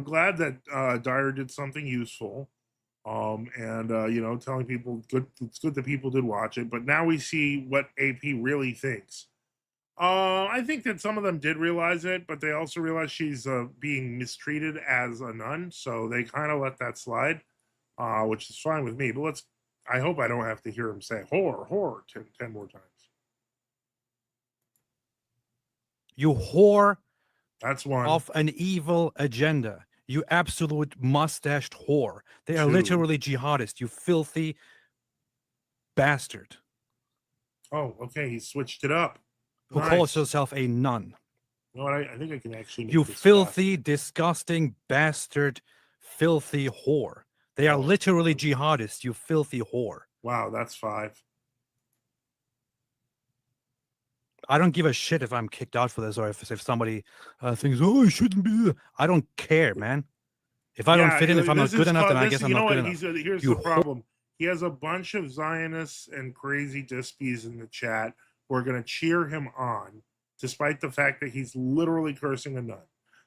glad that Dyer did something useful. And telling people it's good that people did watch it, but now we see what AP really thinks. I think that some of them did realize it, but they also realize she's being mistreated as a nun, so they kind of let that slide, which is fine with me. But I hope I don't have to hear him say whore 10 more times. You whore. That's one. Of an evil agenda. You absolute mustached whore. They are Two. literally jihadists, you filthy bastard. Oh, okay. He switched it up. Who Nice. calls herself a nun. You know what? I think I can actually make You this filthy, faster. disgusting bastard, filthy whore. They are literally jihadists, you filthy whore. Wow, that's 5. I don't give a shit if I'm kicked out for this or if somebody thinks, oh, I shouldn't be. I don't care, man. If I don't fit in, if I'm not good enough, then I guess I'm not good enough. Here's the problem. He has a bunch of Zionists and crazy dispies in the chat who are going to cheer him on, despite the fact that he's literally cursing a nun.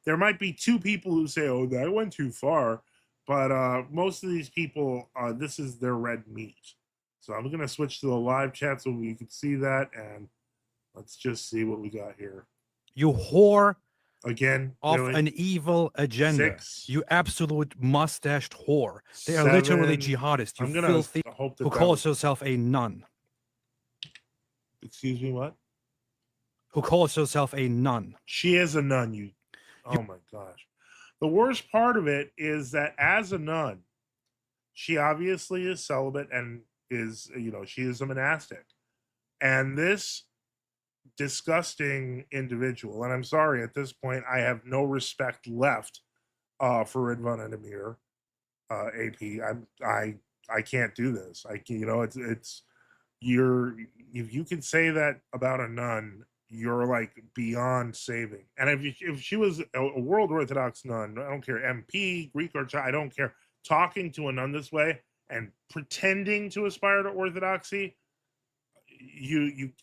There might be 2 people who say, oh, that went too far. But most of these people, this is their red meat. So I'm going to switch to the live chat so you can see that. And let's just see what we got here. You whore. Again, of really? an evil agenda. 6. You absolute mustached whore. They are 7. literally jihadists. You I'm gonna filthy hope that who calls herself a nun. Excuse me, what? Who calls herself a nun. She is a nun, oh my gosh. The worst part of it is that as a nun, she obviously is celibate and is, she is a monastic. And this disgusting individual, and I'm sorry, at this point I have no respect left for Ridvan and Amir, AP. I can't do this. It's if you can say that about a nun, you're like beyond saving. And if she was a world Orthodox nun, I don't care, MP, Greek or I don't care, talking to a nun this way and pretending to aspire to orthodoxy,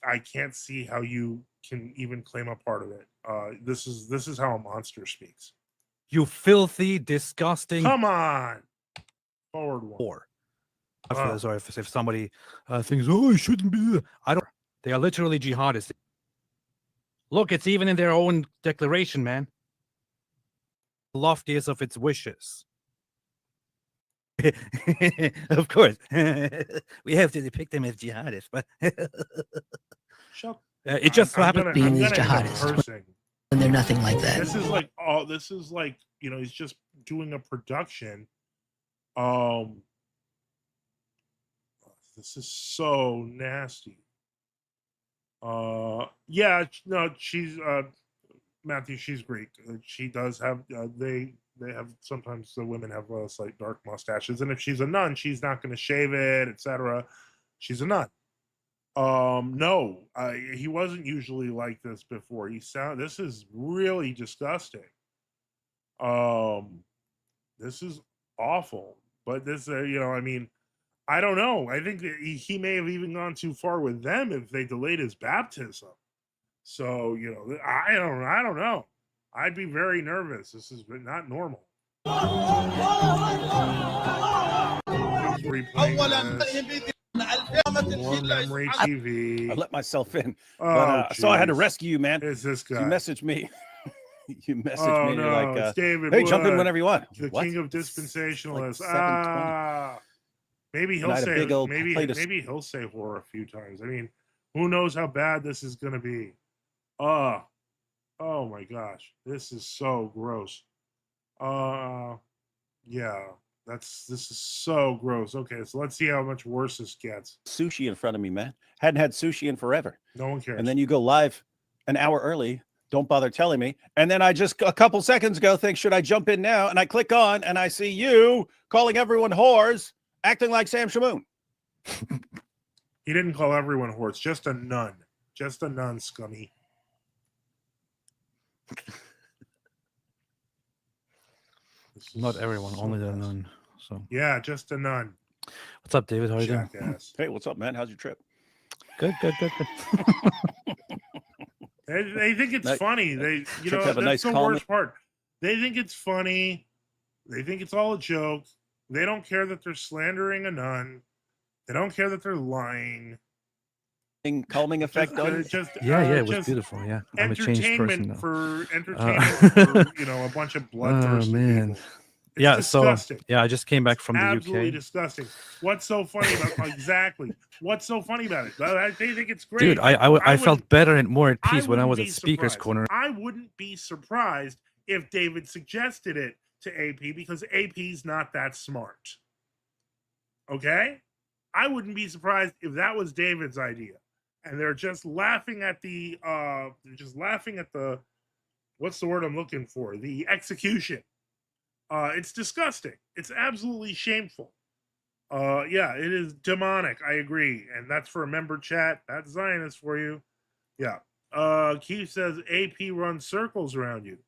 I can't see how you can even claim a part of it. This is how a monster speaks. You filthy, disgusting. Come on, forward one. Whore. Sorry, if somebody thinks, oh, I shouldn't be. I don't. They are literally jihadists. Look, it's even in their own declaration, man. Loftiest of its wishes. Of course, we have to depict them as jihadists, but Shut. It just so happens being these jihadists when they're nothing like that. This is like he's just doing a production. This is so nasty. Yeah, no, she's Matthew. She's Greek. She does have they have sometimes the women have slight dark mustaches, and if she's a nun, she's not going to shave it, etc. She's a nun. No, he wasn't usually like this before. This is really disgusting. This is awful. But this, I don't know. I think that he may have even gone too far with them if they delayed his baptism. So, I don't know. I'd be very nervous. This is not normal. More Memory TV. I let myself in, but so I had to rescue you, man. Is this guy? You messaged me. You messaged me. No, You're like, it's David hey, Wood, jump in whenever you want. The What? king of dispensationalists. Like maybe he'll say maybe he'll say horror a few times. I mean, who knows how bad this is going to be? Oh my gosh, this is so gross. Yeah, this is so gross. Okay, so let's see how much worse this gets. Sushi in front of me, man. Hadn't had sushi in forever. No one cares. And then you go live an hour early. Don't bother telling me. And then I just a couple seconds ago think, should I jump in now? And I click on and I see you calling everyone whores, acting like Sam Shamoon. He didn't call everyone whores, just a nun. Just a nun, scummy. Not everyone, only the nun. So yeah, just a nun. What's up, David? How are you doing? Jackass. Hey, what's up, man? How's your trip? Good. They think it's funny. They, you know, have a that's nice the worst part. They think it's funny. They think it's all a joke. They don't care that they're slandering a nun. They don't care that they're lying. Calming effect on it was just beautiful. Yeah, I'm a changed person now. For entertainment for, you know, a bunch of bloodthirsty people. It's yeah, disgusting. So yeah, I just came back from the UK. Absolutely disgusting. What's so funny about exactly? What's so funny about it? They think it's great. Dude, I felt better and more at peace when I was at Speaker's surprised. Corner. I wouldn't be surprised if David suggested it to AP because AP's not that smart. Okay? I wouldn't be surprised if that was David's idea. And they're just laughing at the what's the word I'm looking for? The execution. It's disgusting. It's absolutely shameful. Yeah, it is demonic. I agree. And that's for a member chat. That's Zionist for you. Yeah. Keith says AP runs circles around you.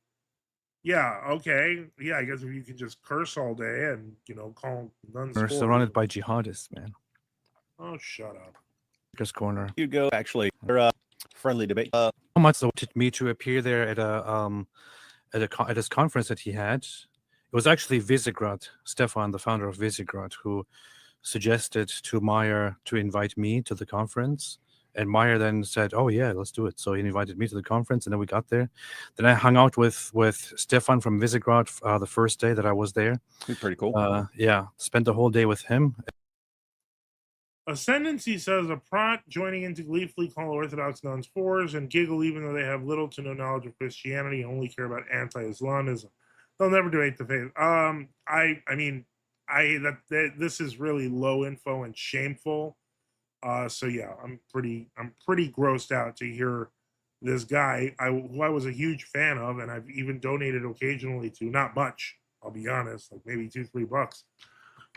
Yeah, okay. Yeah, I guess if you can just curse all day and, you know, call nuns. We're surrounded by jihadists, man. Oh, shut up. Speaker's Corner. You go actually friendly debate. How much wanted me to appear there at his conference that he had. It was actually Visegrad, Stefan, the founder of Visegrad, who suggested to Meyer to invite me to the conference. And Meyer then said, oh, yeah, let's do it. So he invited me to the conference, and then we got there. Then I hung out with Stefan from Visegrad the first day that I was there. He's pretty cool. Yeah, spent the whole day with him. Ascendancy says a prot joining in to gleefully call Orthodox nuns whores and giggle even though they have little to no knowledge of Christianity and only care about anti-Islamism. They'll never debate the faith. This is really low info and shameful. So yeah, I'm pretty grossed out to hear this guy who I was a huge fan of, and I've even donated occasionally to. Not much, I'll be honest, like maybe $2-3.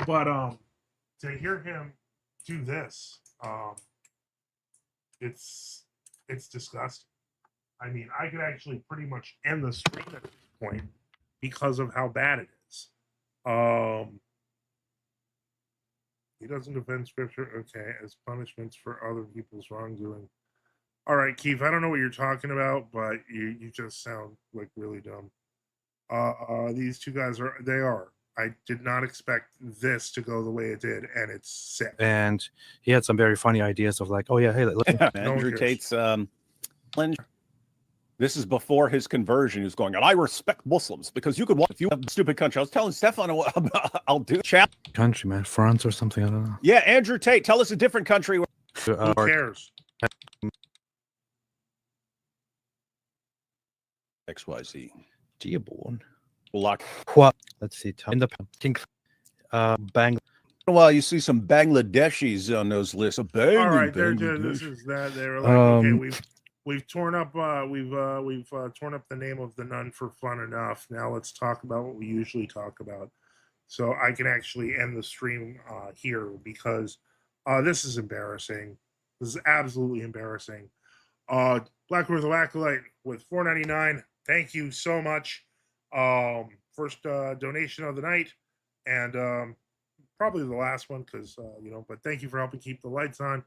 But to hear him do this, it's disgusting. I mean, I could actually pretty much end the stream at this point because of how bad it is. He doesn't defend scripture, okay, as punishments for other people's wrongdoing. All right, Keith, I don't know what you're talking about, but you just sound like really dumb. These two guys are. I did not expect this to go the way it did, and it's sick. And he had some very funny ideas of like, oh yeah, hey, Andrew Tate's this is before his conversion. He was going, and I respect Muslims because you could watch if you have a stupid country. I was telling Stefan I'll do chat country, man, France or something. I don't know. Yeah, Andrew Tate, tell us a different country. Who cares? XYZ. Dearborn. Lock. Let's see. In the Bangladesh. Well, you see some Bangladeshis on those lists. All right, this is that. They were like, okay, we've torn up torn up the name of the nun for fun enough. Now let's talk about what we usually talk about. So I can actually end the stream here because this is embarrassing. This is absolutely embarrassing. Black Earth Acolyte with $4.99. Thank you so much. First donation of the night, and probably the last one because but thank you for helping keep the lights on.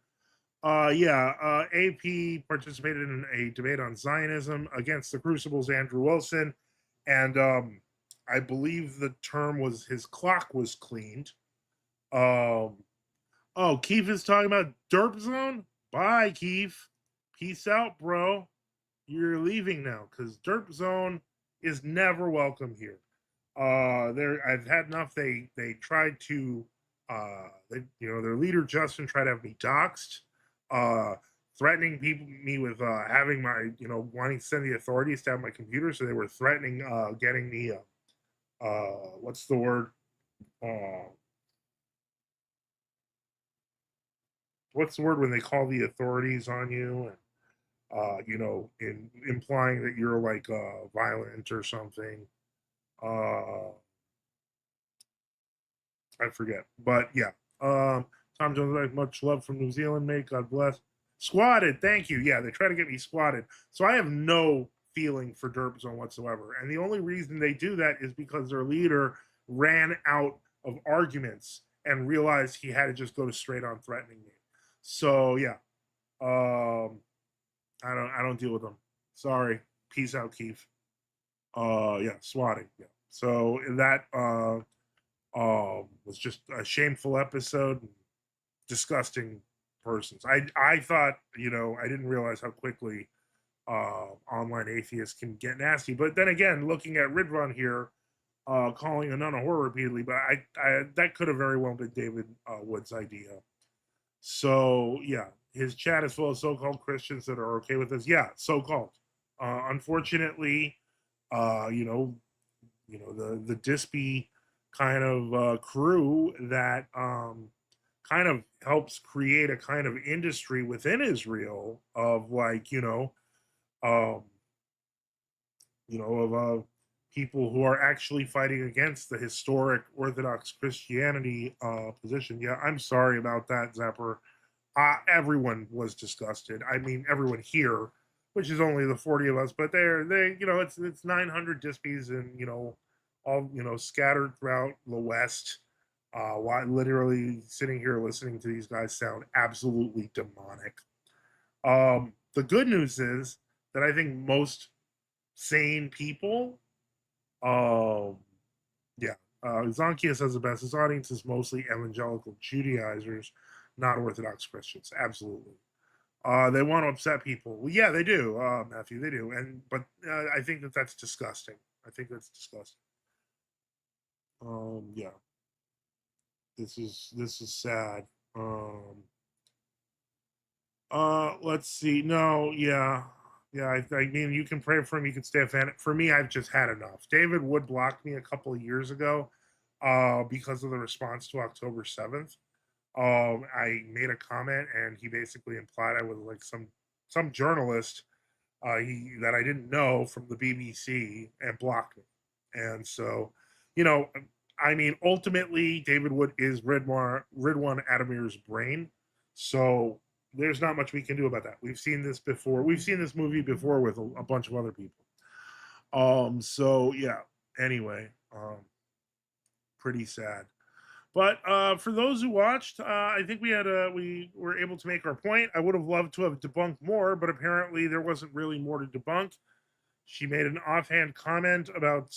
AP participated in a debate on Zionism against the Crucible's Andrew Wilson, and I believe the term was his clock was cleaned. Keith is talking about Derp Zone. Bye, Keith. Peace out, bro. You're leaving now because Derp Zone is never welcome here. I've had enough. They tried to their leader Justin tried to have me doxxed, threatening me with having my wanting to send the authorities to have my computer. So they were threatening getting me what's the word? What's the word when they call the authorities on you? in implying that you're like violent or something. I forget, but yeah. Tom Jones, much love from New Zealand, mate. God bless. Squatted, thank you. Yeah, they try to get me squatted. So I have no feeling for Derp Zone whatsoever. And the only reason they do that is because their leader ran out of arguments and realized he had to just go to straight on threatening me. So yeah. I don't deal with them. Sorry. Peace out, Keith. Yeah, swatting. Yeah. So that was just a shameful episode. Disgusting persons. I thought, I didn't realize how quickly online atheists can get nasty. But then again, looking at Ridvan here, calling a nun a whore repeatedly, but I that could have very well been David Wood's idea. So yeah, his chat is full of so-called Christians that are okay with this. Yeah, so-called. Unfortunately, the Dispy kind of crew that kind of helps create a kind of industry within Israel of like, of people who are actually fighting against the historic Orthodox Christianity position. Yeah, I'm sorry about that, Zapper. Everyone was disgusted. I mean, everyone here, which is only the 40 of us, but it's 900 Dispies and all scattered throughout the West. Why literally sitting here listening to these guys sound absolutely demonic. The good news is that I think most sane people, Zonkia says the best. His audience is mostly evangelical Judaizers, not Orthodox Christians. Absolutely. They want to upset people. Well, yeah, they do, Matthew. They do, but I think that's disgusting. I think that's disgusting. Yeah. This is sad. Let's see. No, yeah. I mean, you can pray for him. You can stay a fan. For me, I've just had enough. David Wood blocked me a couple of years ago, because of the response to October 7th. I made a comment, and he basically implied I was like some journalist, that I didn't know from the BBC, and blocked me. And so, I mean, ultimately, David Wood is Ridwan Adamir's brain. So there's not much we can do about that. We've seen this before. We've seen this movie before with a bunch of other people. So yeah. Anyway, pretty sad. But for those who watched, I think we were able to make our point. I would have loved to have debunked more, but apparently there wasn't really more to debunk. She made an offhand comment about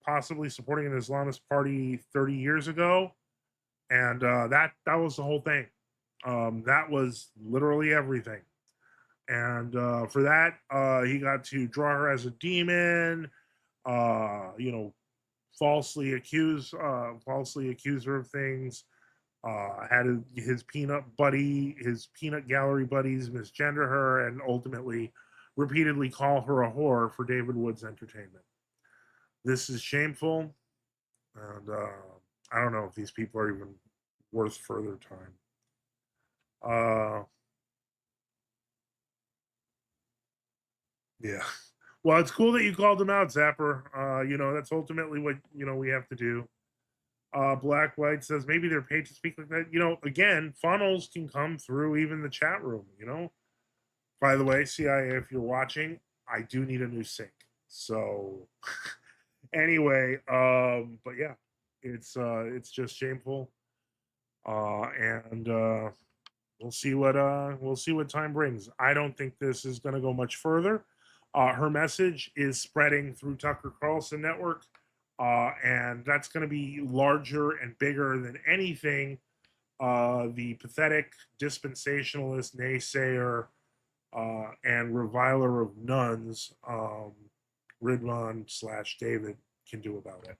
possibly supporting an Islamist party 30 years ago, and that was the whole thing. That was literally everything. And for that, he got to draw her as a demon, falsely accuse her of things, had his peanut gallery buddies misgender her, and ultimately repeatedly call her a whore for David Wood's entertainment. This is shameful, and I don't know if these people are even worth further time. Yeah. Well, it's cool that you called them out, Zapper. That's ultimately what we have to do. Black White says maybe they're paid to speak like that. Again, funnels can come through even the chat room. By the way, CIA, if you're watching, I do need a new sink. So anyway, but yeah, it's just shameful. And we'll see what time brings. I don't think this is going to go much further. Her message is spreading through Tucker Carlson Network, and that's going to be larger and bigger than anything the pathetic dispensationalist, naysayer, and reviler of nuns, Ridvan / David, can do about it.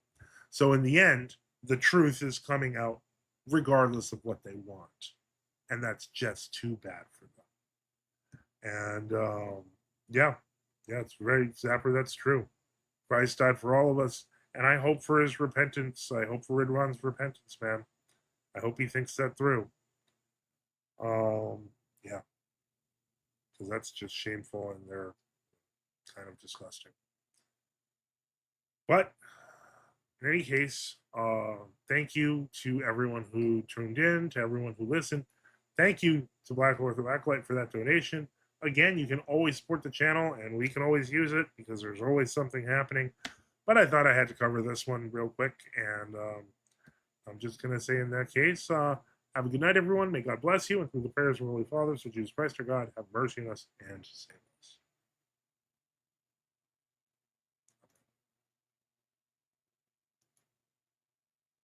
So in the end, the truth is coming out regardless of what they want. And that's just too bad for them. And yeah, it's very Zapper. That's true. Christ died for all of us, and I hope for his repentance. I hope for Ridwan's repentance, man. I hope he thinks that through. Yeah. because that's just shameful and they're kind of disgusting. But in any case, thank you to everyone who tuned in, to everyone who listened. Thank you to Black Ortho Acolyte for that donation. Again, you can always support the channel, and we can always use it because there's always something happening. But I thought I had to cover this one real quick, and I'm just going to say in that case, have a good night, everyone. May God bless you, and through the prayers of the Holy Father, so Jesus Christ our God, have mercy on us and save us.